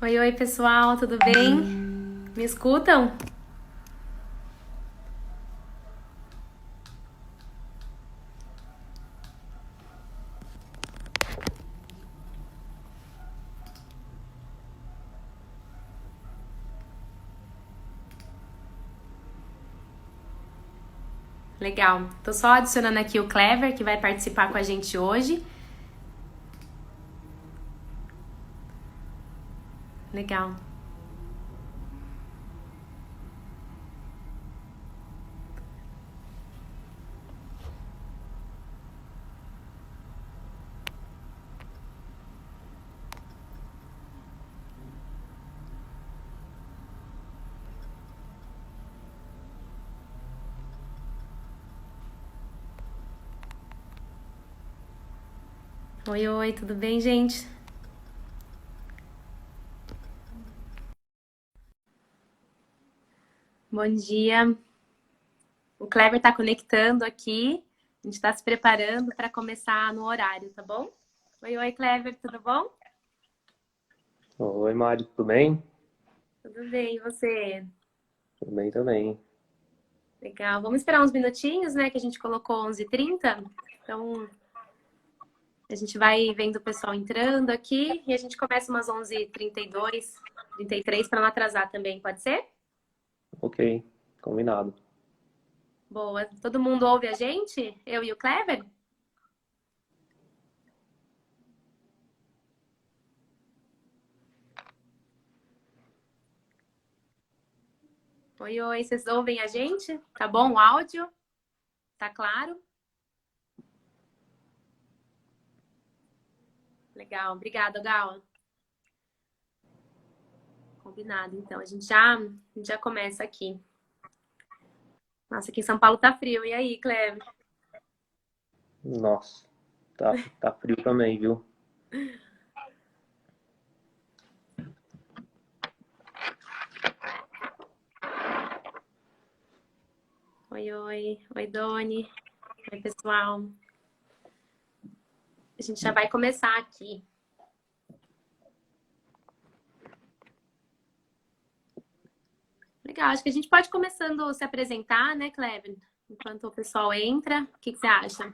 Oi, oi, pessoal, tudo bem? Me escutam? Legal. Tô só adicionando aqui o Clever, que vai participar com a gente hoje. Legal. Oi, oi, tudo bem, gente? Bom dia. O Clever tá conectando aqui. A gente tá se preparando para começar no horário, tá bom? Oi, oi, Clever, tudo bom? Oi, Mário, tudo bem? Tudo bem, e você? Tudo bem também. Legal. Vamos esperar uns minutinhos, né? Que a gente colocou 11h30. Então, a gente vai vendo o pessoal entrando aqui e a gente começa umas 11h32, 33 para não atrasar também, pode ser? Ok, combinado. Boa. Todo mundo ouve a gente? Eu e o Kleber? Oi, oi, vocês ouvem a gente? Tá bom o áudio? Tá claro? Legal. Obrigada, Gal. Combinado. Então, a gente já começa aqui. Nossa, aqui em São Paulo tá frio. E aí, Kleber? Nossa, tá frio também, viu? Oi, oi. Oi, Doni. Oi, pessoal. A gente já vai começar aqui. Legal, acho que a gente pode começando a se apresentar, né, Kleber? Enquanto o pessoal entra. O que você acha?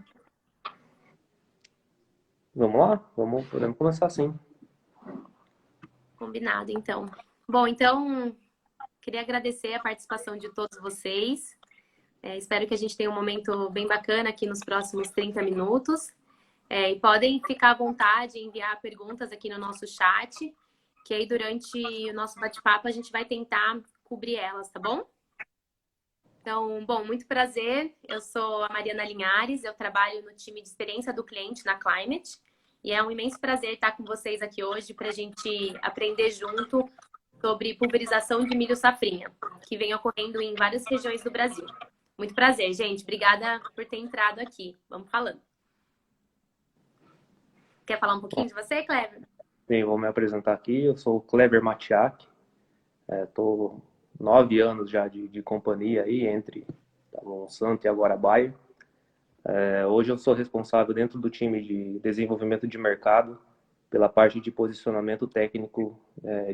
Vamos lá? Podemos começar assim. Combinado, então. Bom, então, queria agradecer a participação de todos vocês. Espero que a gente tenha um momento bem bacana aqui nos próximos 30 minutos. E podem ficar à vontade e enviar perguntas aqui no nosso chat, que aí durante o nosso bate-papo a gente vai tentar cobrir elas, tá bom? Então, bom, muito prazer. Eu sou a Mariana Linhares, eu trabalho no time de experiência do cliente na Climate. E é um imenso prazer estar com vocês aqui hoje para a gente aprender junto sobre pulverização de milho safrinha, que vem ocorrendo em várias regiões do Brasil. Muito prazer, gente. Obrigada por ter entrado aqui. Vamos falando. Quer falar um pouquinho Bom, de você, Kleber? bem, vou me apresentar aqui. Eu sou o Kleber Matiak. Estou 9 anos já de companhia aí, entre a Monsanto e agora a Bayer. Hoje eu sou responsável dentro do time de desenvolvimento de mercado pela parte de posicionamento técnico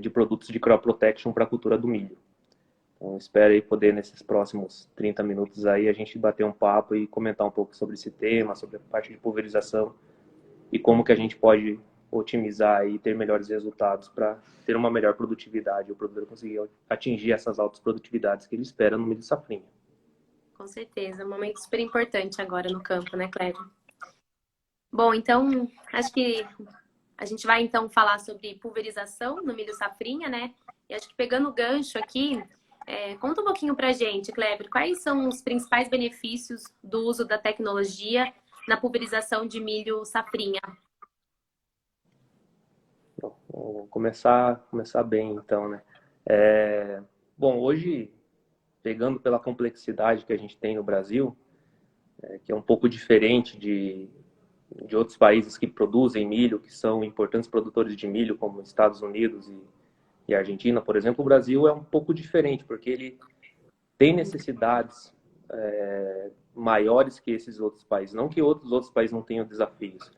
de produtos de crop protection para a cultura do milho. Então, espero aí poder, nesses próximos 30 minutos aí, a gente bater um papo e comentar um pouco sobre esse tema, sobre a parte de pulverização e como que a gente pode otimizar e ter melhores resultados para ter uma melhor produtividade, o produtor conseguir atingir essas altas produtividades que ele espera no milho safrinha. Com certeza. Um momento super importante agora no campo, né, Kleber? Bom, então, acho que a gente vai então falar sobre pulverização no milho safrinha, né? E acho que pegando o gancho aqui, conta um pouquinho pra gente, Kleber, quais são os principais benefícios do uso da tecnologia na pulverização de milho safrinha? Então, vou começar bem, então, né? É, bom, hoje, pegando pela complexidade que a gente tem no Brasil, que é um pouco diferente de outros países que produzem milho, que são importantes produtores de milho, como Estados Unidos e Argentina, por exemplo, o Brasil é um pouco diferente, porque ele tem necessidades maiores que esses outros países. Não que outros países não tenham desafios,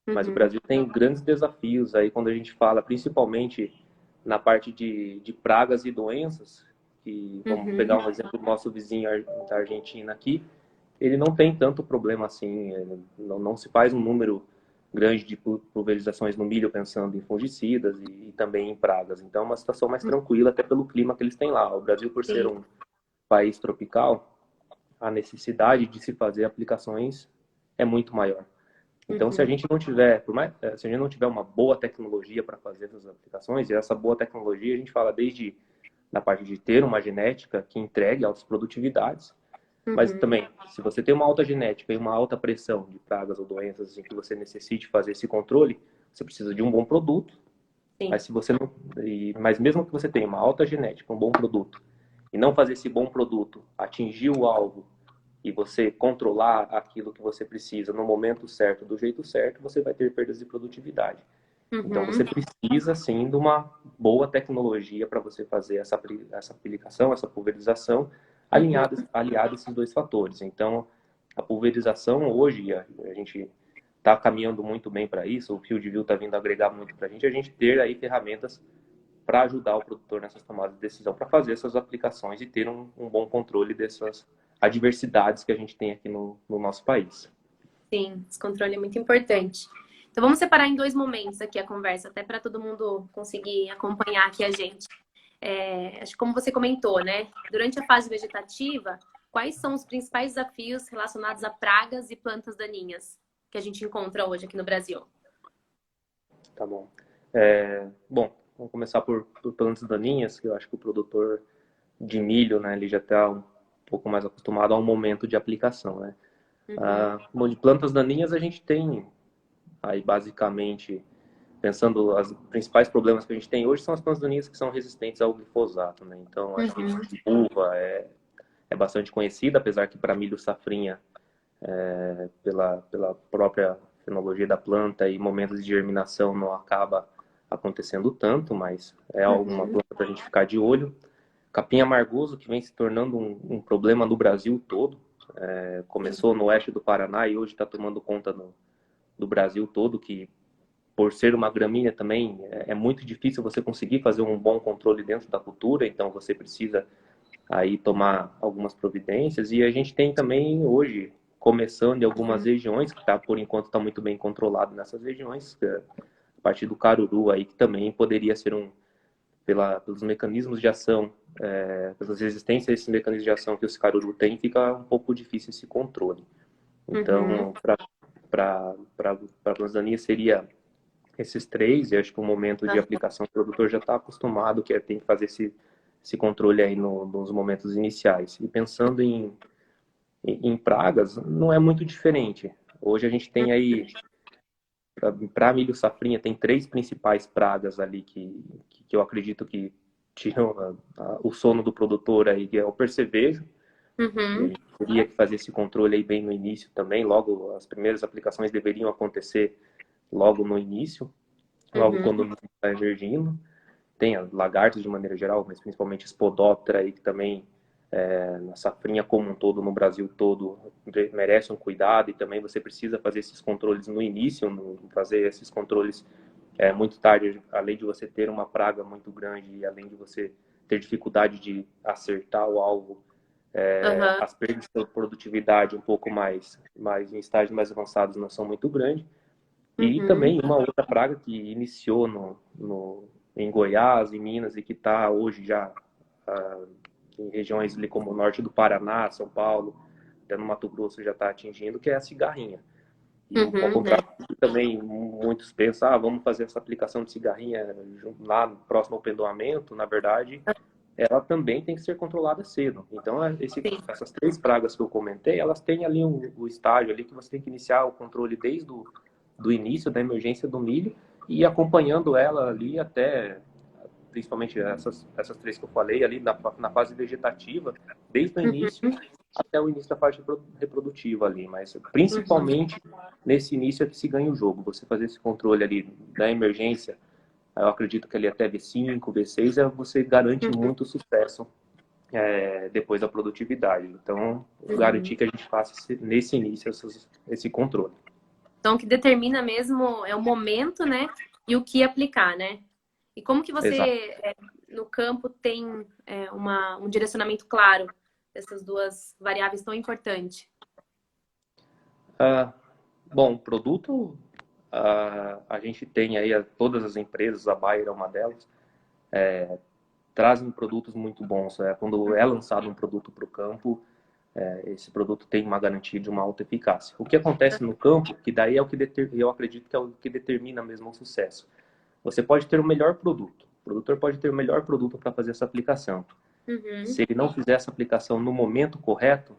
mas o Uhum, Brasil tem grandes desafios aí quando a gente fala, principalmente na parte de pragas e doenças, que vamos pegar um exemplo do nosso vizinho da Argentina aqui, ele não tem tanto problema assim, não se faz um número grande de pulverizações no milho pensando em fungicidas e também em pragas. Então é uma situação mais tranquila, até pelo clima que eles têm lá. O Brasil, por ser um país tropical, a necessidade de se fazer aplicações é muito maior. Então, se a gente não tiver, se a gente não tiver uma boa tecnologia para fazer essas aplicações, e essa boa tecnologia a gente fala desde na parte de ter uma genética que entregue altas produtividades, mas também, se você tem uma alta genética e uma alta pressão de pragas ou doenças assim, que você necessite fazer esse controle, você precisa de um bom produto. Mas se você não, mas mesmo que você tenha uma alta genética, um bom produto, e não fazer esse bom produto atingir o alvo e você controlar aquilo que você precisa no momento certo, do jeito certo, você vai ter perdas de produtividade. Então, você precisa, sim, de uma boa tecnologia para você fazer essa aplicação, essa pulverização, aliado a esses dois fatores. Então, a pulverização, hoje, a gente está caminhando muito bem para isso, o FieldView está vindo agregar muito para a gente ter aí ferramentas para ajudar o produtor nessas tomadas de decisão, para fazer essas aplicações e ter um bom controle dessas adversidades que a gente tem aqui no nosso país. Sim, esse controle é muito importante. Então vamos separar em dois momentos aqui a conversa, até para todo mundo conseguir acompanhar aqui a gente. Acho que como você comentou, né? Durante a fase vegetativa, quais são os principais desafios relacionados a pragas e plantas daninhas que a gente encontra hoje aqui no Brasil? Tá bom. Bom, vamos começar por plantas daninhas, que eu acho que o produtor de milho, né, ele já está um pouco mais acostumado a um momento de aplicação, né? Bom, de plantas daninhas a gente tem aí basicamente, pensando os principais problemas que a gente tem hoje são as plantas daninhas que são resistentes ao glifosato, né? Então, acho que uva é bastante conhecida, apesar que para milho safrinha, pela própria fenologia da planta e momentos de germinação não acaba acontecendo tanto, mas é alguma planta para a gente ficar de olho. Capim amargoso, que vem se tornando um problema no Brasil todo. Começou no oeste do Paraná e hoje está tomando conta do Brasil todo, que por ser uma gramínea também é muito difícil você conseguir fazer um bom controle dentro da cultura, então você precisa aí tomar algumas providências. E a gente tem também hoje, começando em algumas regiões, que por enquanto está muito bem controlado nessas regiões, a partir do caruru aí, que também poderia ser pelos mecanismos de ação, pelas resistências a esses mecanismos de ação que os caruru têm, fica um pouco difícil esse controle. Então, para a plantas seria esses três, e acho que o momento de aplicação o produtor já está acostumado, que tem que fazer esse controle aí nos momentos iniciais. E pensando em pragas, não é muito diferente. Hoje a gente tem aí, para milho safrinha, tem três principais pragas ali que eu acredito que tiram o sono do produtor aí, que é o percevejo. E a gente teria que fazer esse controle aí bem no início também, logo as primeiras aplicações deveriam acontecer logo no início, logo quando o milho está emergindo. Tem as lagartas de maneira geral, mas principalmente Spodoptera aí, que também na safrinha como um todo, no Brasil todo, merece um cuidado, e também você precisa fazer esses controles no início, fazer esses controles muito tarde, além de você ter uma praga muito grande e além de você ter dificuldade de acertar o alvo, as perdas de produtividade um pouco mais em estágios mais avançados não são muito grandes. E também uma outra praga que iniciou em Goiás, em Minas, e que está hoje já em regiões ali como o norte do Paraná, São Paulo, até no Mato Grosso já está atingindo, que é a cigarrinha. E ao contrário, também muitos pensam, vamos fazer essa aplicação de cigarrinha lá próximo ao pendoamento. Na verdade, ela também tem que ser controlada cedo. Então, essas três pragas que eu comentei, elas têm ali o estágio ali que você tem que iniciar o controle desde do início da emergência do milho e acompanhando ela ali até, principalmente essas três que eu falei ali na fase vegetativa, desde o início até o início da fase reprodutiva ali, mas principalmente nesse início é que se ganha o jogo. Você fazer esse controle ali da emergência, eu acredito que ali até V5, V6, você garante muito sucesso depois da produtividade. Então, garantir que a gente faça nesse início esse controle. Então, o que determina mesmo é o momento, né? E o que aplicar, né? E como que Exato. você, no campo, tem um direcionamento claro dessas duas variáveis tão importantes? Ah, bom, produto, a gente tem aí todas as empresas, a Bayer é uma delas, trazem produtos muito bons. Quando é lançado um produto para o campo, esse produto tem uma garantia de uma alta eficácia. O que acontece no campo, que daí é o que eu acredito que é o que determina mesmo o sucesso. Você pode ter o melhor produto, o produtor pode ter o melhor produto para fazer essa aplicação. Uhum, Se ele não fizer essa aplicação no momento correto,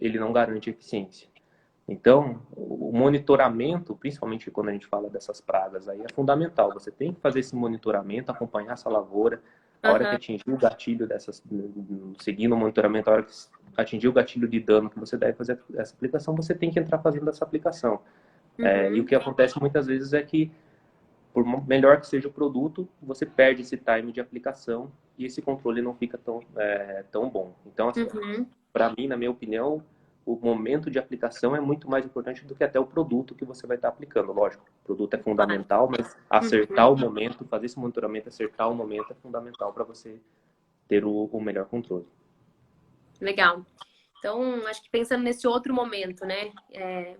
ele não garante eficiência. Então, o monitoramento, principalmente quando a gente fala dessas pragas aí, é fundamental. Você tem que fazer esse monitoramento, acompanhar essa lavoura. A hora que aham, atingir o gatilho dessas, seguindo o monitoramento, a hora que atingir o gatilho de dano que você deve fazer essa aplicação, você tem que entrar fazendo essa aplicação. E o uhum. que acontece muitas vezes é que, por melhor que seja o produto, você perde esse time de aplicação e esse controle não fica tão bom. Então, assim, Uhum. para mim, na minha opinião, o momento de aplicação é muito mais importante do que até o produto que você vai estar aplicando. Lógico, o produto é Claro. fundamental, mas Uhum. acertar o momento, fazer esse monitoramento, acertar o momento é fundamental para você ter o melhor controle. Legal. Então, acho que pensando nesse outro momento, né?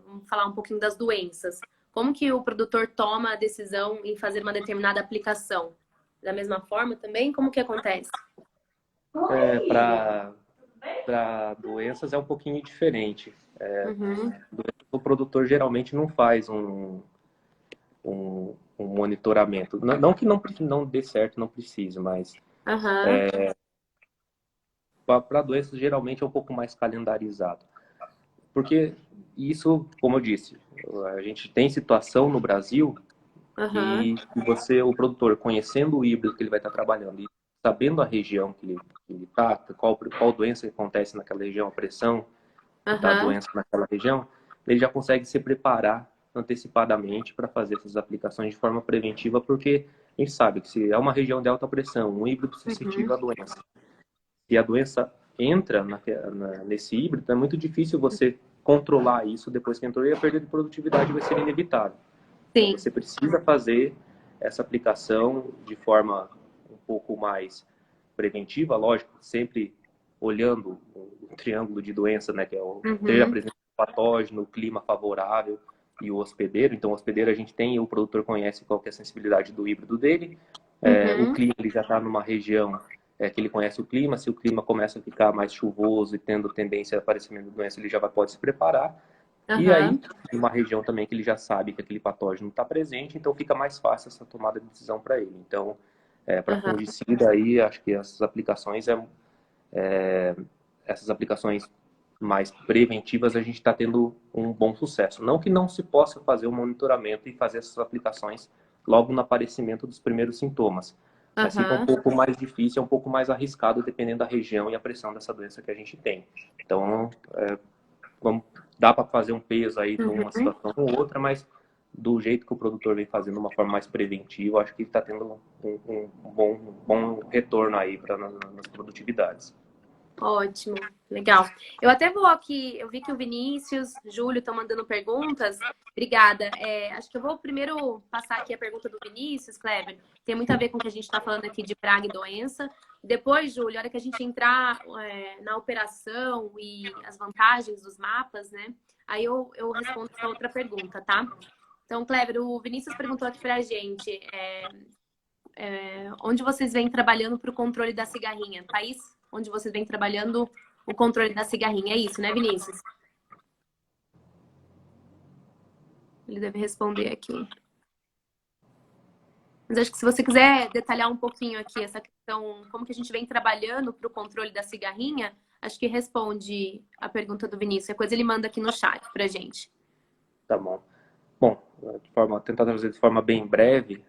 Vamos falar um pouquinho das doenças. Como que o produtor toma a decisão em fazer uma determinada aplicação? Da mesma forma também? Como que acontece? Para doenças é um pouquinho diferente. Uhum. O produtor geralmente não faz um monitoramento. Não que não dê certo, não precise, mas Aham. para doenças geralmente é um pouco mais calendarizado. Porque isso, como eu disse, a gente tem situação no Brasil Aham. que o produtor, conhecendo o híbrido que ele vai estar trabalhando e sabendo a região que ele está, qual doença que acontece naquela região, a pressão da Aham. doença naquela região, ele já consegue se preparar antecipadamente para fazer essas aplicações de forma preventiva, porque a gente sabe que se é uma região de alta pressão, um híbrido Uhum. suscetível à doença, se a doença entra nesse híbrido, é muito difícil você controlar isso depois que entrou e a perda de produtividade vai ser inevitável. Então Sim. você precisa fazer essa aplicação de forma um pouco mais preventiva, lógico, sempre olhando o triângulo de doença, né, que é ter a Uhum. presença do patógeno, o clima favorável e o hospedeiro. Então, o hospedeiro a gente tem, o produtor conhece qual que é a sensibilidade do híbrido dele. O Uhum. clima, ele já está numa região que ele conhece o clima. Se o clima começa a ficar mais chuvoso e tendo tendência a aparecimento de doença, ele já pode se preparar. E aí, Aham. uma região também que ele já sabe que aquele patógeno está presente, então fica mais fácil essa tomada de decisão para ele. Então, para Aham. fungicida aí, acho que essas aplicações mais preventivas, a gente está tendo um bom sucesso. Não que não se possa fazer o monitoramento e fazer essas aplicações logo no aparecimento dos primeiros sintomas, mas fica um Aham. pouco mais difícil, é um pouco mais arriscado dependendo da região e a pressão dessa doença que a gente tem. Então, dá para fazer um peso aí para uma Uhum. situação ou outra, mas do jeito que o produtor vem fazendo de uma forma mais preventiva, acho que está tendo um bom retorno aí nas produtividades. Ótimo, legal. Eu até vou aqui, eu vi que o Vinícius, Júlio estão mandando perguntas. Obrigada. Acho que eu vou primeiro passar aqui a pergunta do Vinícius, Kleber. Tem muito a ver com o que a gente está falando aqui de praga e doença. Depois, Júlio, a hora que a gente entrar na operação e as vantagens dos mapas, né? Aí eu respondo essa outra pergunta, tá? Então, Kleber, o Vinícius perguntou aqui pra gente. Onde vocês vêm trabalhando para o controle da cigarrinha? País onde vocês vêm trabalhando o controle da cigarrinha. É isso, né, Vinícius? Ele deve responder aqui. Mas acho que se você quiser detalhar um pouquinho aqui essa questão, como que a gente vem trabalhando para o controle da cigarrinha, acho que responde a pergunta do Vinícius. Depois ele manda aqui no chat pra gente. Tá bom. Bom, tentar trazer de forma bem breve.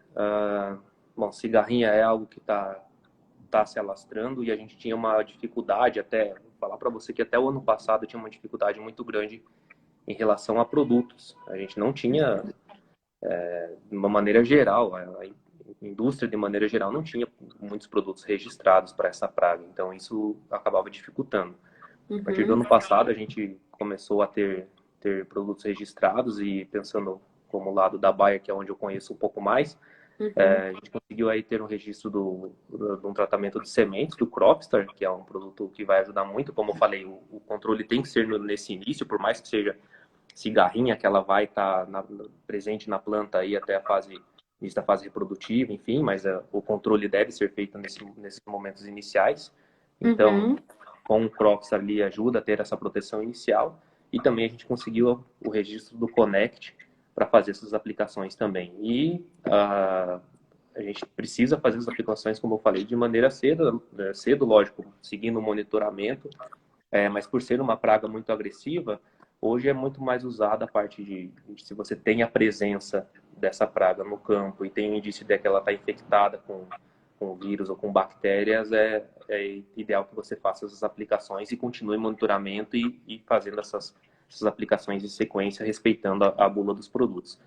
Bom, cigarrinha é algo que tá se alastrando e a gente tinha uma dificuldade até, vou falar para você que até o ano passado tinha uma dificuldade muito grande em relação a produtos. A gente não tinha, de uma maneira geral, a indústria de maneira geral não tinha muitos produtos registrados para essa praga, então isso acabava dificultando. A partir do Uhum, ano passado a gente começou a ter produtos registrados e pensando como lado da Bayer, que é onde eu conheço um pouco mais, Uhum. A gente conseguiu aí ter um registro de um tratamento de sementes do Cropstar, que é um produto que vai ajudar muito. Como eu falei, o controle tem que ser nesse início, por mais que seja cigarrinha, que ela vai estar presente na planta aí até a fase início da fase reprodutiva, enfim, mas o controle deve ser feito nesses momentos iniciais. Então, Uhum. com o Cropstar ali ajuda a ter essa proteção inicial, e também a gente conseguiu o registro do Connect para fazer essas aplicações também. E a gente precisa fazer as aplicações, como eu falei, de maneira cedo, lógico, seguindo o monitoramento, mas por ser uma praga muito agressiva, hoje é muito mais usada a parte de se você tem a presença dessa praga no campo e tem o indício de que ela está infectada com vírus ou com bactérias, é ideal que você faça essas aplicações e continue monitoramento e fazendo essas aplicações em sequência, respeitando a bula dos produtos.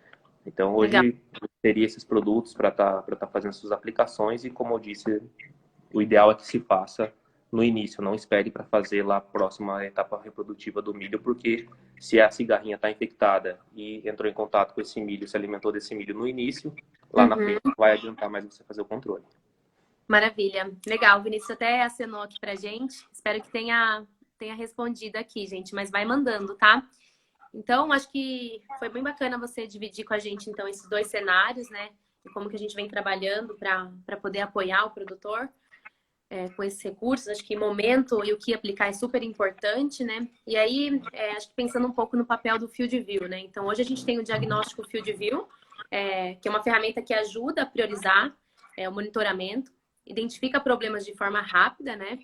Então, Legal. hoje, eu teria esses produtos para tá fazendo essas aplicações e, como eu disse, o ideal é que se faça no início, não espere para fazer lá a próxima etapa reprodutiva do milho, porque se a cigarrinha está infectada e entrou em contato com esse milho, se alimentou desse milho no início, lá na frente Uhum. vai adiantar mais você fazer o controle. Maravilha. Legal. O Vinícius até acenou aqui pra gente. Espero que tenha respondido aqui, gente, mas vai mandando, tá? Então, acho que foi bem bacana você dividir com a gente, então, esses dois cenários, né? E como que a gente vem trabalhando para poder apoiar o produtor com esses recursos. Acho que momento e o que aplicar é super importante, né? E aí, acho que pensando um pouco no papel do Field View, né? Então, hoje a gente tem o diagnóstico Field View, que é uma ferramenta que ajuda a priorizar o monitoramento, identifica problemas de forma rápida, né?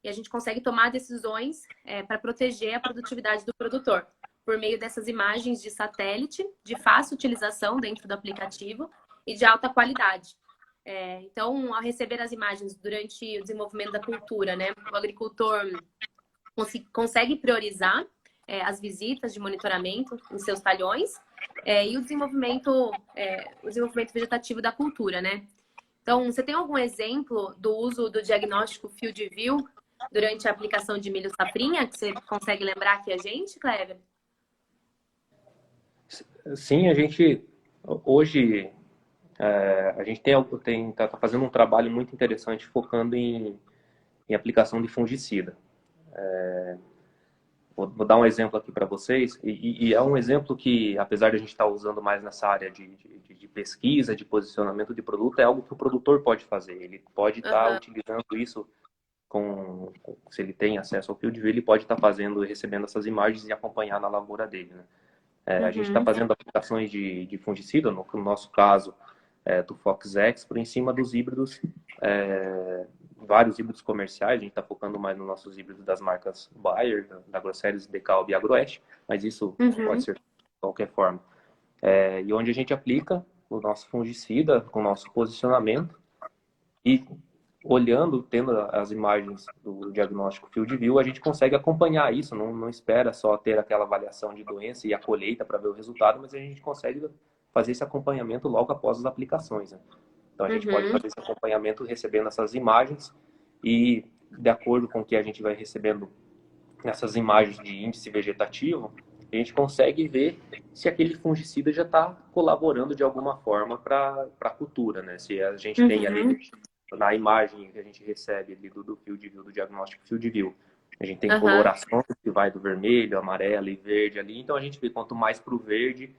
E a gente consegue tomar decisões para proteger a produtividade do produtor por meio dessas imagens de satélite, de fácil utilização dentro do aplicativo e de alta qualidade. Então, ao receber as imagens durante o desenvolvimento da cultura, né, o agricultor consegue priorizar as visitas de monitoramento em seus talhões e o desenvolvimento vegetativo da cultura, né? Então, você tem algum exemplo do uso do diagnóstico Field View durante a aplicação de milho safrinha que você consegue lembrar aqui a gente, Cleber? Sim, a gente hoje a gente tá fazendo um trabalho muito interessante focando em aplicação de fungicida. Vou dar um exemplo aqui para vocês, e é um exemplo que, apesar de a gente estar usando mais nessa área de pesquisa, de posicionamento de produto, é algo que o produtor pode fazer. Ele pode estar Aham. utilizando isso se ele tem acesso ao field view, ele pode estar fazendo e recebendo essas imagens e acompanhar na lavoura dele, né? A gente está Uhum. fazendo aplicações de fungicida, no nosso caso, do Fox X, por em cima dos híbridos, vários híbridos comerciais. A gente está focando mais nos nossos híbridos das marcas Bayer, da AgroSéries, Decalb e Agroeste, mas isso pode Uhum. ser de qualquer forma. E onde a gente aplica o nosso fungicida com o nosso posicionamento e olhando, tendo as imagens do diagnóstico Field View, a gente consegue acompanhar isso, não espera só ter aquela avaliação de doença e a colheita para ver o resultado, mas a gente consegue fazer esse acompanhamento logo após as aplicações, né? Então a gente pode Uhum. fazer esse acompanhamento recebendo essas imagens e, de acordo com o que a gente vai recebendo nessas imagens de índice vegetativo, a gente consegue ver se aquele fungicida já está colaborando de alguma forma para a cultura, né? Se a gente tem ali Uhum. na imagem que a gente recebe ali do Field View, do diagnóstico Field View, a gente tem Aham. coloração que vai do vermelho, amarelo e verde ali, então a gente vê quanto mais para o verde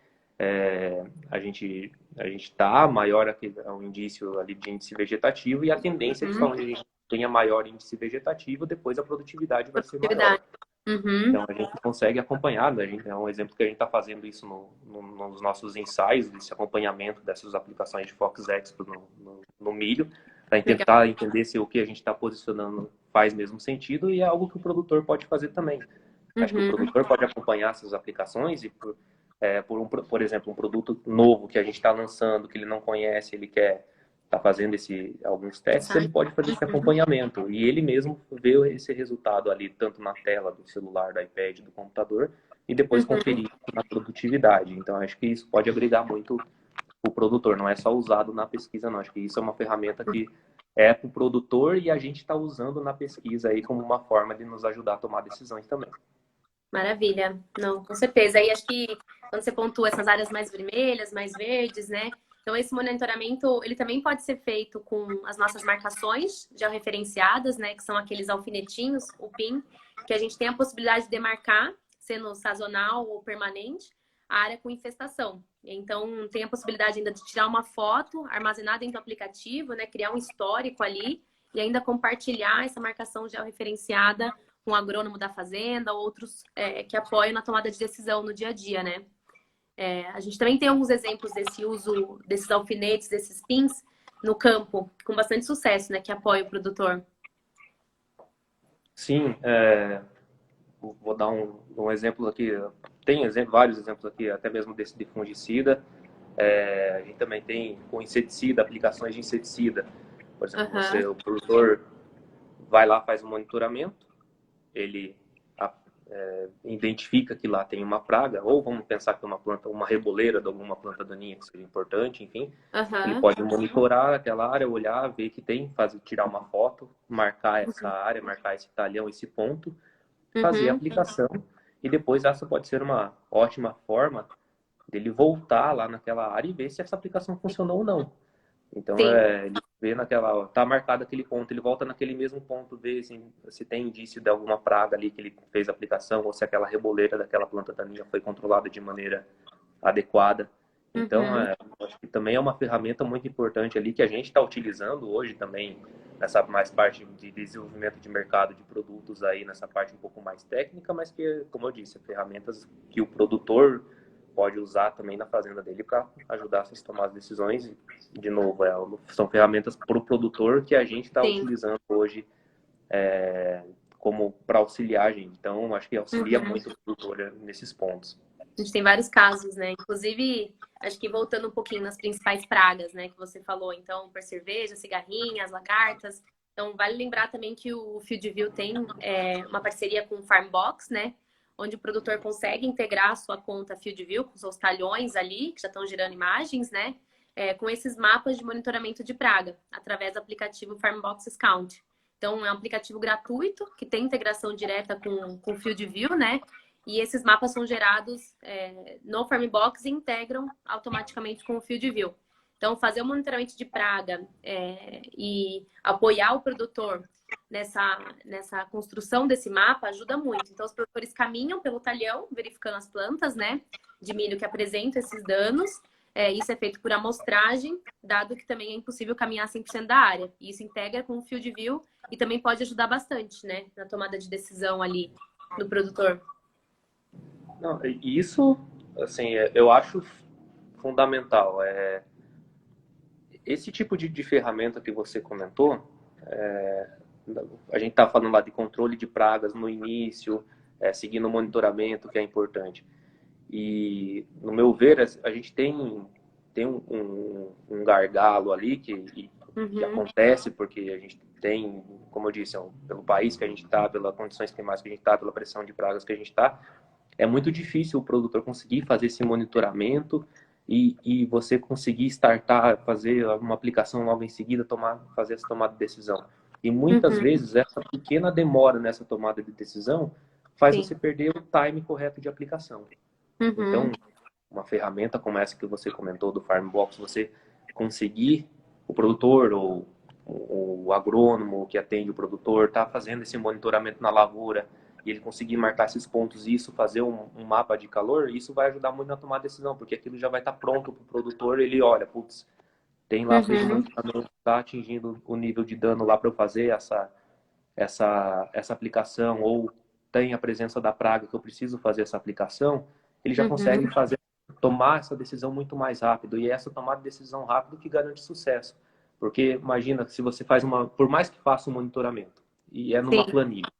a gente está maior o indício ali de índice vegetativo e a tendência é que Uhum. onde a gente tenha maior índice vegetativo, depois a produtividade vai ser maior. Produtividade. Uhum. Então a gente consegue acompanhar, né? É um exemplo que a gente está fazendo isso nos nossos ensaios, desse acompanhamento dessas aplicações de Fox Expo no milho, para Legal. tentar entender se o que a gente está posicionando faz mesmo sentido e é algo que o produtor pode fazer também. Acho que o Uhum. produtor pode acompanhar essas aplicações e, por exemplo, um produto novo que a gente está lançando, que ele não conhece, ele quer estar fazendo alguns testes, ele Sai. pode fazer esse Uhum. acompanhamento e ele mesmo vê esse resultado ali, tanto na tela do celular, do iPad, do computador, e depois Uhum. conferir na produtividade. Então, acho que isso pode agregar muito o produtor, não é só usado na pesquisa, não. Acho que isso é uma ferramenta que é para o produtor e a gente está usando na pesquisa aí como uma forma de nos ajudar a tomar decisões também. Maravilha. Não, com certeza. Aí acho que quando você pontua essas áreas mais vermelhas, mais verdes, né? Então, esse monitoramento, ele também pode ser feito com as nossas marcações georreferenciadas, né? Que são aqueles alfinetinhos, o PIN, que a gente tem a possibilidade de demarcar, sendo sazonal ou permanente, a área com infestação. Então, tem a possibilidade ainda de tirar uma foto, armazenar dentro do aplicativo, né? Criar um histórico ali e ainda compartilhar essa marcação georreferenciada com o agrônomo da fazenda, outros que apoiam na tomada de decisão no dia a dia, né? A gente também tem alguns exemplos desse uso desses alfinetes, desses pins no campo, com bastante sucesso, né? Que apoia o produtor. Sim, vou dar um exemplo aqui. Tem vários exemplos aqui, até mesmo desse de fungicida. A gente também tem com inseticida, aplicações de inseticida. Por exemplo, o produtor vai lá, faz um monitoramento, ele identifica que lá tem uma praga, ou vamos pensar que uma reboleira de alguma planta daninha que seja importante, enfim. Ele pode monitorar aquela área, olhar, ver que tem, tirar uma foto, marcar essa área, marcar esse talhão, esse ponto, fazer a aplicação, e depois essa pode ser uma ótima forma dele voltar lá naquela área e ver se essa aplicação funcionou ou não. Então, ele vê tá marcado aquele ponto, ele volta naquele mesmo ponto, vê se tem indício de alguma praga ali que ele fez a aplicação, ou se aquela reboleira daquela planta daninha foi controlada de maneira adequada. Então, acho que também é uma ferramenta muito importante ali que a gente está utilizando hoje também, nessa mais parte de desenvolvimento de mercado de produtos aí, nessa parte um pouco mais técnica, mas que, como eu disse, ferramentas que o produtor pode usar também na fazenda dele para ajudar a tomar as decisões. E, de novo, são ferramentas para o produtor que a gente está utilizando hoje como para auxiliar a gente. Então, acho que auxilia muito o produtor nesses pontos. A gente tem vários casos, né? Inclusive, acho que voltando um pouquinho nas principais pragas, né? Que você falou. Então, perceveja, cigarrinhas, lagartas. Então, vale lembrar também que o FieldView tem uma parceria com o Farmbox, né? Onde o produtor consegue integrar a sua conta FieldView com seus talhões ali, que já estão gerando imagens, né? Com esses mapas de monitoramento de praga, através do aplicativo Farmbox Scout. Então, é um aplicativo gratuito, que tem integração direta com o FieldView, né? E esses mapas são gerados no Farmbox e integram automaticamente com o FieldView. Então, fazer o monitoramento de praga e apoiar o produtor nessa construção desse mapa ajuda muito. Então, os produtores caminham pelo talhão, verificando as plantas, né, de milho que apresentam esses danos. Isso é feito por amostragem, dado que também é impossível caminhar 100% da área. E isso integra com o FieldView e também pode ajudar bastante, né, na tomada de decisão ali do produtor. Não, isso, assim, eu acho fundamental. Esse tipo de ferramenta que você comentou, a gente está falando lá de controle de pragas no início, seguindo o monitoramento, que é importante. E, no meu ver, a gente tem um gargalo ali que acontece porque a gente tem, como eu disse, pelo país que a gente está, pelas condições climáticas que a gente está, pela pressão de pragas que a gente está, é muito difícil o produtor conseguir fazer esse monitoramento e você conseguir fazer uma aplicação logo em seguida, fazer essa tomada de decisão. E muitas vezes essa pequena demora nessa tomada de decisão faz você perder o time correto de aplicação. Então, uma ferramenta como essa que você comentou do Farmbox, você conseguir, o produtor ou o agrônomo que atende o produtor está fazendo esse monitoramento na lavoura e ele conseguir marcar esses pontos e isso fazer um mapa de calor, isso vai ajudar muito na tomada de decisão, porque aquilo já vai estar pronto para o produtor, ele olha, putz, tem lá fez um monitoramento, está atingindo o nível de dano lá para eu fazer essa aplicação, ou tem a presença da praga que eu preciso fazer essa aplicação, ele já consegue tomar essa decisão muito mais rápido, e é essa tomada de decisão rápido que garante sucesso. Porque imagina, se você faz por mais que faça um monitoramento, e é numa planilha,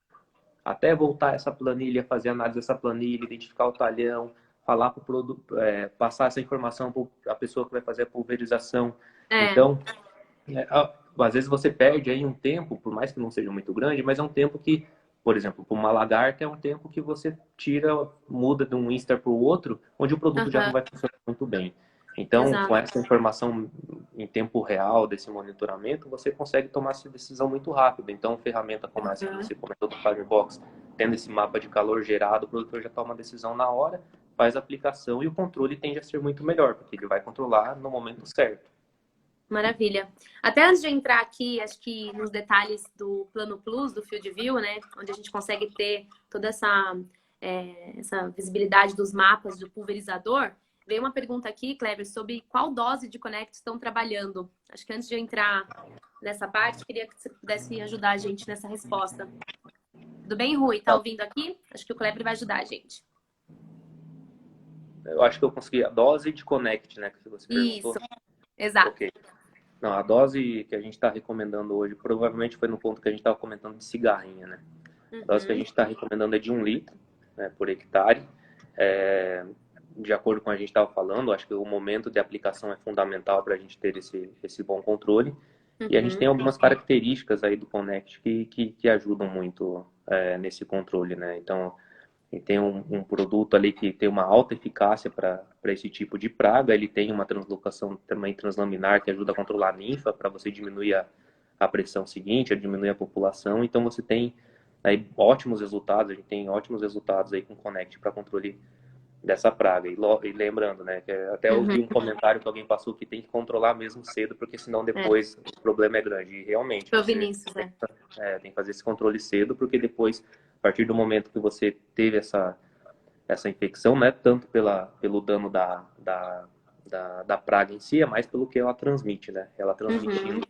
até voltar essa planilha, fazer análise dessa planilha, identificar o talhão, falar para o produto, passar essa informação para a pessoa que vai fazer a pulverização. Então, às vezes você perde aí um tempo, por mais que não seja muito grande, mas é um tempo que, por exemplo, para uma lagarta é um tempo que você muda de um instar para o outro, onde o produto já não vai funcionar muito bem. Então, com essa informação em tempo real desse monitoramento, você consegue tomar essa decisão muito rápido. Então, ferramenta como essa que você comentou do Farmbox, tendo esse mapa de calor gerado, o produtor já toma a decisão na hora, faz a aplicação e o controle tende a ser muito melhor, porque ele vai controlar no momento certo. Maravilha. Até antes de entrar aqui, acho que nos detalhes do Plano Plus, do Field View, né? Onde a gente consegue ter toda essa visibilidade dos mapas do pulverizador. Veio uma pergunta aqui, Kleber, sobre qual dose de Connect estão trabalhando. Acho que antes de eu entrar nessa parte, queria que você pudesse ajudar a gente nessa resposta. Tudo bem, Rui? Tá ouvindo aqui? Acho que o Kleber vai ajudar a gente. Eu acho que eu consegui a dose de Connect, né? Que você perguntou. Isso, exato. Ok. Não, a dose que a gente está recomendando hoje, provavelmente foi no ponto que a gente estava comentando de cigarrinha, né? A dose que a gente está recomendando é de 1 litro, né, por hectare. De acordo com a gente estava falando, acho que o momento de aplicação é fundamental para a gente ter esse bom controle. E a gente tem algumas características aí do Connect que ajudam muito nesse controle, né? Então, tem um produto ali que tem uma alta eficácia para esse tipo de praga. Ele tem uma translocação também translaminar que ajuda a controlar a ninfa, para você diminuir a pressão seguinte, a diminuir a população. Então, você tem aí ótimos resultados. A gente tem ótimos resultados aí com o Connect para controle dessa praga. E lembrando, né, que até ouvi um comentário que alguém passou que tem que controlar mesmo cedo, porque senão depois o problema é grande. E realmente, Foi o Vinícius, tem que fazer esse controle cedo, porque depois, a partir do momento que você teve essa infecção, né, tanto pelo dano da praga em si, é mais pelo que ela transmite, né? Ela transmitindo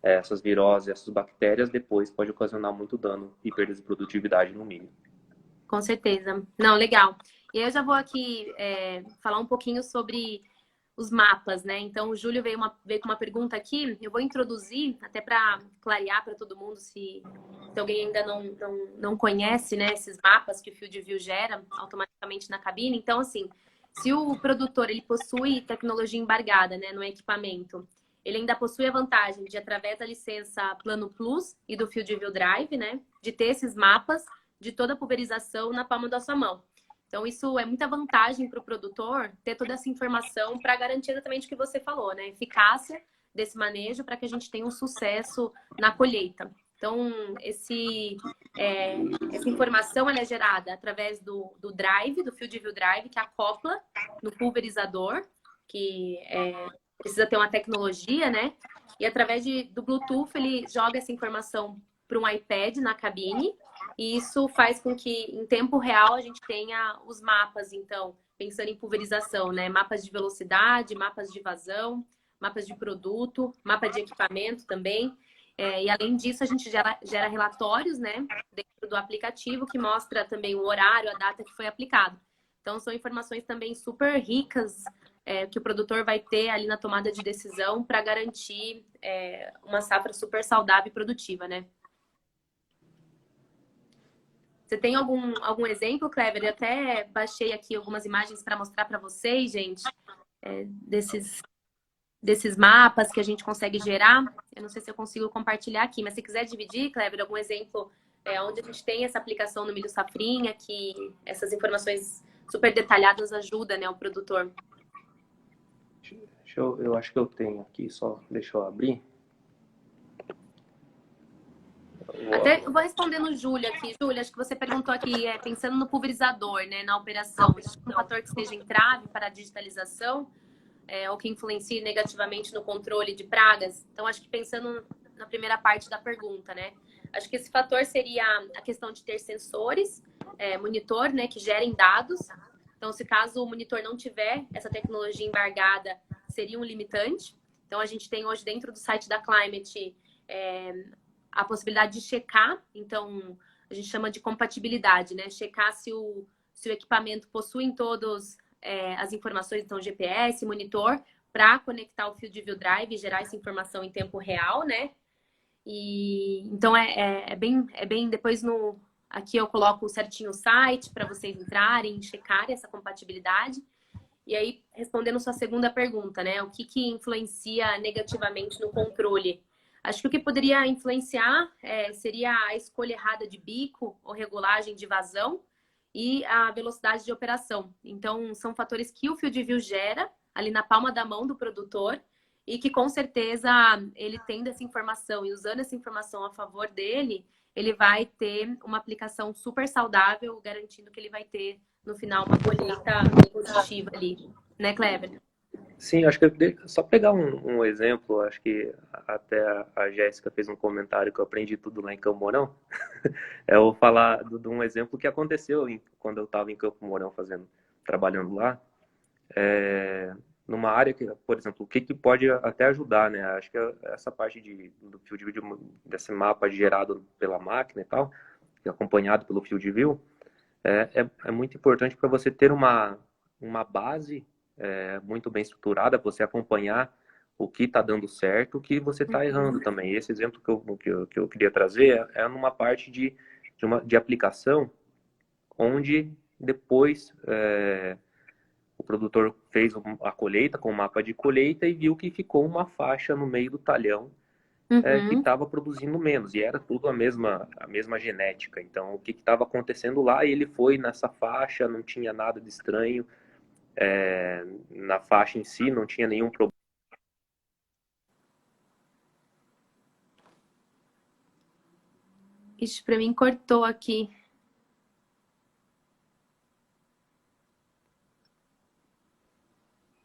essas viroses, essas bactérias, depois pode ocasionar muito dano e perda de produtividade no milho. Com certeza. Não, legal. E aí eu já vou aqui falar um pouquinho sobre os mapas, né? Então, o Júlio veio com uma pergunta aqui. Eu vou introduzir, até para clarear para todo mundo, se alguém ainda não conhece, né, esses mapas que o Field View gera automaticamente na cabine. Então, assim, se o produtor ele possui tecnologia embargada, né, no equipamento, ele ainda possui a vantagem de, através da licença Plano Plus e do Field View Drive, né, de ter esses mapas de toda a pulverização na palma da sua mão. Então, isso é muita vantagem para o produtor ter toda essa informação para garantir exatamente o que você falou, né? Eficácia desse manejo para que a gente tenha um sucesso na colheita. Então, essa informação ela é gerada através do Drive, do Field View Drive, que acopla no pulverizador, que precisa ter uma tecnologia, né? E através do Bluetooth, ele joga essa informação para um iPad na cabine. E isso faz com que, em tempo real, a gente tenha os mapas, então, pensando em pulverização, né? Mapas de velocidade, mapas de vazão, mapas de produto, mapa de equipamento também. E, além disso, a gente gera relatórios, né? Dentro do aplicativo, que mostra também o horário, a data que foi aplicado. Então, são informações também super ricas que o produtor vai ter ali na tomada de decisão para garantir uma safra super saudável e produtiva, né? Você tem algum exemplo, Kleber? Eu até baixei aqui algumas imagens para mostrar para vocês, gente, desses mapas que a gente consegue gerar. Eu não sei se eu consigo compartilhar aqui, mas se quiser dividir, Kleber, algum exemplo onde a gente tem essa aplicação no milho safrinha, que essas informações super detalhadas ajudam, né, o produtor. Eu acho que eu tenho aqui, só deixa eu abrir. Até eu vou responder no Júlio aqui. Júlio, acho que você perguntou aqui, pensando no pulverizador, né, na operação. Existe um fator que esteja entrave para a digitalização ou que influencie negativamente no controle de pragas? Então, acho que pensando na primeira parte da pergunta, né? Acho que esse fator seria a questão de ter sensores, monitor, né, que gerem dados. Então, se caso o monitor não tiver essa tecnologia embargada, seria um limitante. Então, a gente tem hoje dentro do site da Climate a possibilidade de checar, então a gente chama de compatibilidade, né? Checar se o equipamento possui em todos as informações, então GPS, monitor, para conectar o Field View Drive e gerar essa informação em tempo real, né? E então é bem depois aqui eu coloco certinho o site para vocês entrarem, checarem essa compatibilidade. E aí, respondendo sua segunda pergunta, né? O que influencia negativamente no controle? Acho que o que poderia influenciar seria a escolha errada de bico ou regulagem de vazão e a velocidade de operação. Então, são fatores que o Field View gera ali na palma da mão do produtor e que, com certeza, ele tendo essa informação e usando essa informação a favor dele, ele vai ter uma aplicação super saudável, garantindo que ele vai ter no final, uma colheita positiva ali. Né, Kleber? Sim, acho que só pegar um exemplo, acho que até a Jéssica fez um comentário que eu aprendi tudo lá em Campo Mourão. Eu vou falar de um exemplo que aconteceu quando eu estava em Campo Mourão trabalhando lá. Numa área que, por exemplo, o que pode até ajudar, né? Acho que essa parte do field view, desse mapa gerado pela máquina e tal, acompanhado pelo field view, é muito importante para você ter uma base muito bem estruturada, você acompanhar o que está dando certo, o que você está errando também. Esse exemplo que eu queria trazer é numa parte de aplicação, onde depois o produtor fez a colheita com o mapa de colheita e viu que ficou uma faixa no meio do talhão que estava produzindo menos, e era tudo a mesma genética. Então, o que estava acontecendo lá? Ele foi nessa faixa, não tinha nada de estranho, na faixa em si, não tinha nenhum problema. Ixi, pra mim cortou aqui.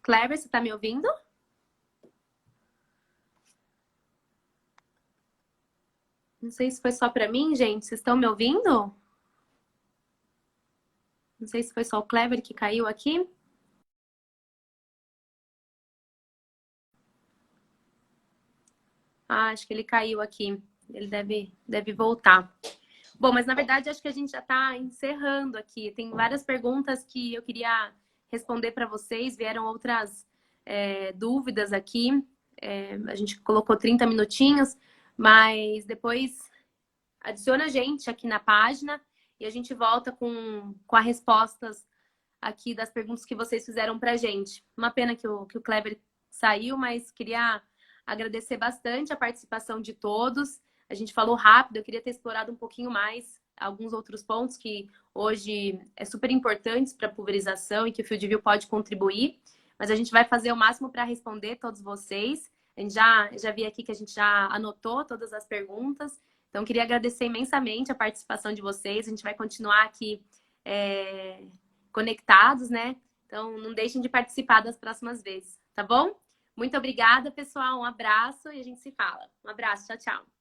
Kleber, você tá me ouvindo? Não sei se foi só pra mim, gente. Vocês estão me ouvindo? Não sei se foi só o Kleber que caiu aqui. Ah, acho que ele caiu aqui. Ele deve voltar. Bom, mas na verdade acho que a gente já está encerrando aqui. Tem várias perguntas que eu queria responder para vocês. Vieram outras dúvidas aqui. A gente colocou 30 minutinhos, mas depois adiciona a gente aqui na página e a gente volta com as respostas aqui das perguntas que vocês fizeram para a gente. Uma pena que o Kleber saiu, mas queria agradecer bastante a participação de todos. A gente falou rápido, eu queria ter explorado um pouquinho mais alguns outros pontos que hoje é super importantes para a pulverização e que o FieldView pode contribuir, mas a gente vai fazer o máximo para responder todos vocês. A gente já vi aqui que a gente já anotou todas as perguntas, então queria agradecer imensamente a participação de vocês. A gente vai continuar aqui conectados, né? Então não deixem de participar das próximas vezes, tá bom? Muito obrigada, pessoal. Um abraço e a gente se fala. Um abraço. Tchau, tchau.